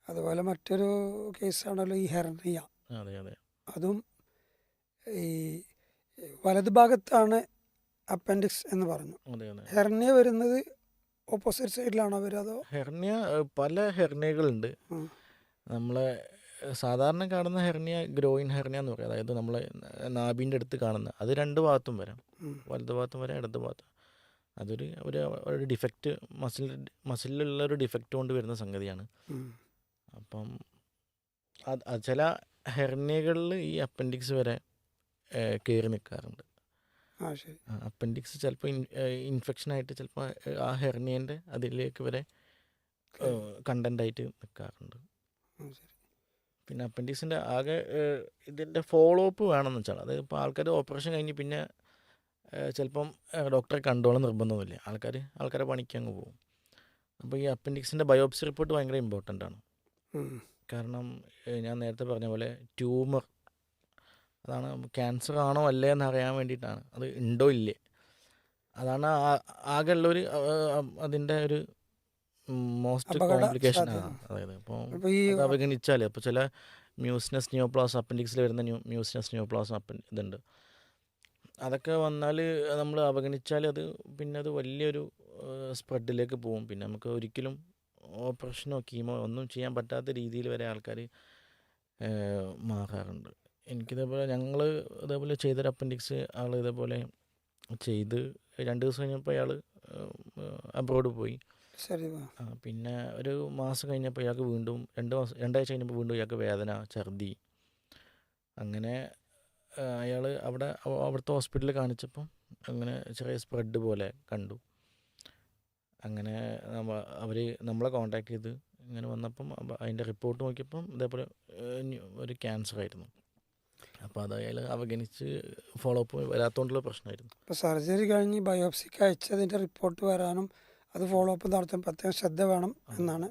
അതുപോലെ മറ്റൊരു കേസാണല്ലോ ഈ ഹെർണിയ. അതെ അതെ അതും ഈ വലത് ഭാഗത്താണ് അപ്പൻഡിക്സ് എന്ന് പറഞ്ഞു. അതെ അതെ. ഹെർണിയ വരുന്നത് ഓപ്പോസിറ്റ് സൈഡിലാണോ വരിക അതോ? ഹെർണിയ പല ഹെർണിയകളുണ്ട്. ഉം, നമ്മളെ സാധാരണ കാണുന്ന ഹെർണിയ ഗ്രോയിൻ ഹെർണിയ എന്ന് പറയും. അതായത് നമ്മളെ നാഭിൻ്റെ അടുത്ത് കാണുന്ന അത് രണ്ട് ഭാഗത്തും വരാം. ഉം, വലത് ഭാഗത്തും വരാം, ഇടത് ഭാഗത്തും. അതൊരു ഒരു ഡിഫക്റ്റ് മസിലിലുള്ള ഒരു ഡിഫക്റ്റ് കൊണ്ട് വരുന്ന സംഗതിയാണ്. ഉം. അപ്പം അത് ചില ഹെർണിയകളിൽ ഈ അപ്പൻഡിക്സ് വരെ കയറി നിൽക്കാറുണ്ട്. ആ ശരി. അപ്പൻഡിക്സ് ചിലപ്പോൾ ഇൻഫെക്ഷനായിട്ട് ചിലപ്പോൾ ആ ഹെർണിയൻ്റെ അതിലേക്ക് വരെ കണ്ടൻ്റായിട്ട് നിൽക്കാറുണ്ട്. ആ ശരി. പിന്നെ അപ്പൻഡിക്സിൻ്റെ ആകെ ഇതിൻ്റെ ഫോളോ അപ്പ് വേണമെന്ന് വെച്ചാൽ, അത് ഇപ്പോൾ ആൾക്കാർ ഓപ്പറേഷൻ കഴിഞ്ഞ് പിന്നെ ചിലപ്പം ഡോക്ടറെ കണ്ടോളം നിർബന്ധമൊന്നുമില്ല. ആൾക്കാരെ പണിക്ക് അങ്ങ് പോകും. അപ്പോൾ ഈ അപ്പൻഡിക്സിൻ്റെ ബയോപ്സി റിപ്പോർട്ട് ഭയങ്കര ഇമ്പോർട്ടൻ്റ് ആണ്. ഉം, കാരണം ഞാൻ നേരത്തെ പറഞ്ഞ പോലെ ട്യൂമർ, അതാണ് ക്യാൻസർ ആണോ അല്ലേ എന്ന് അറിയാൻ വേണ്ടിയിട്ടാണ്. അത് ഉണ്ടോ ഇല്ലേ, അതാണ് ആകെ ഉള്ളൊരു അതിൻ്റെ ഒരു മോസ്റ്റ് അപകട കോംപ്ലിക്കേഷൻ. സാധ്യത. അതായത് അപ്പോൾ അപ്പോൾ ഈ അത് അവഗണിച്ചാൽ, അപ്പോൾ ചില മ്യൂസിനസ് നിയോപ്ലാസ് അപ്പൻഡിക്സിൽ വരുന്ന മ്യൂസിനസ് നിയോപ്ലാസ് ഇതുണ്ട്. അതൊക്കെ വന്നാൽ നമ്മൾ അവഗണിച്ചാൽ അത് പിന്നെ അത് വലിയൊരു സ്പ്രെഡിലേക്ക് പോകും. പിന്നെ നമുക്ക് ഒരിക്കലും ഓപ്പറേഷനോ കീമോ ഒന്നും ചെയ്യാൻ പറ്റാത്ത രീതിയിൽ വരെ ആൾക്കാർ മാറാറുണ്ട്. ഞങ്ങൾ ഇതേപോലെ ചെയ്തൊരു അപ്പൻഡിക്സ് ആൾ ഇതേപോലെ ചെയ്ത് 2 ദിവസം കഴിഞ്ഞപ്പോൾ അയാൾ അബ്രോഡ് പോയി. ശരി. പിന്നെ ഒരു മാസം കഴിഞ്ഞപ്പോൾ ഇയാൾക്ക് വീണ്ടും 2 ആഴ്ച കഴിഞ്ഞപ്പോൾ വീണ്ടും ഇയാൾക്ക് വേദന, ഛർദി. അങ്ങനെ അയാൾ അവിടുത്തെ ഹോസ്പിറ്റലിൽ കാണിച്ചപ്പം അങ്ങനെ ചെറിയ സ്പ്രെഡ് പോലെ കണ്ടു. അങ്ങനെ അവർ നമ്മളെ കോൺടാക്ട് ചെയ്ത് ഇങ്ങനെ വന്നപ്പം അതിൻ്റെ റിപ്പോർട്ട് നോക്കിയപ്പം ഇതേപോലെ ഒരു ക്യാൻസർ ആയിരുന്നു. അപ്പോൾ അത് അയാൾ അവഗണിച്ച് ഫോളോ അപ്പ് വരാത്തതുകൊണ്ടുള്ള പ്രശ്നമായിരുന്നു. ഇപ്പോൾ സർജറി കഴിഞ്ഞ് ബയോപ്സിക്ക് അയച്ചതിൻ്റെ റിപ്പോർട്ട് വരാനും അത് ഫോളോ അപ്പ് നടത്താൻ പ്രത്യേകം ശ്രദ്ധ വേണം എന്നാണ്